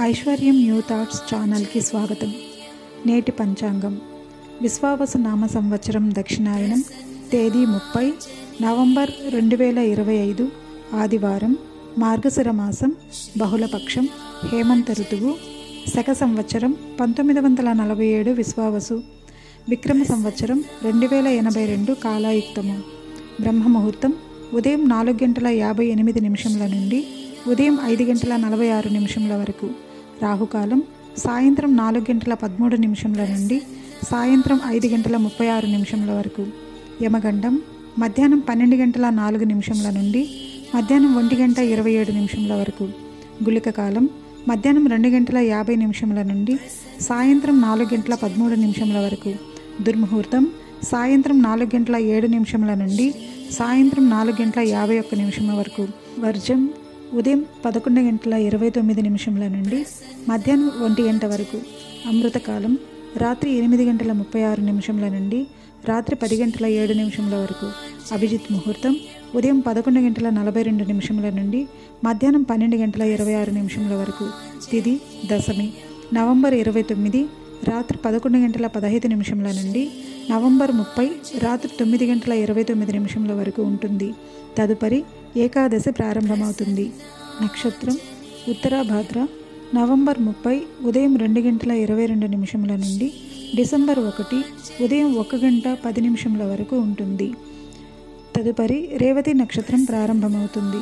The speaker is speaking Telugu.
ఐశ్వర్యం న్యూ థాట్స్ ఛానల్కి స్వాగతం. నేటి పంచాంగం విశ్వావసు నామ సంవత్సరం దక్షిణాయనం తేదీ 30 నవంబర్ 2025 ఆదివారం, మార్గశిర మాసం, బహుళపక్షం, హేమంత ఋతువు, శక సంవత్సరం 1947 విశ్వావసు, విక్రమ సంవత్సరం 2082 కాలాయుక్తము. బ్రహ్మముహూర్తం ఉదయం 4:58 నుండి ఉదయం 5:46 వరకు. రాహుకాలం సాయంత్రం 4:13 నుండి సాయంత్రం 5:36 వరకు. యమగండం మధ్యాహ్నం 12:04 నుండి మధ్యాహ్నం 1:27 వరకు. గుళిక కాలం మధ్యాహ్నం 2:50 నుండి సాయంత్రం 4:13 వరకు. దుర్ముహూర్తం సాయంత్రం 4:07 నుండి సాయంత్రం 4:51 వరకు. వర్జం ఉదయం 11:29 నుండి మధ్యాహ్నం 1 వరకు. అమృతకాలం రాత్రి 8:36 నుండి రాత్రి 10:07 వరకు. అభిజిత్ ముహూర్తం ఉదయం 11:42 నుండి మధ్యాహ్నం 12:26 వరకు. తిథి దశమి నవంబర్ 29 రాత్రి 11:15 నుండి నవంబర్ 30 రాత్రి 9:29 వరకు ఉంటుంది. తదుపరి ఏకాదశి ప్రారంభమవుతుంది. నక్షత్రం ఉత్తరాభాద్ర నవంబర్ 30 ఉదయం 2:22 నుండి డిసెంబర్ 1 ఉదయం 1:10 వరకు ఉంటుంది. తదుపరి రేవతి నక్షత్రం ప్రారంభమవుతుంది.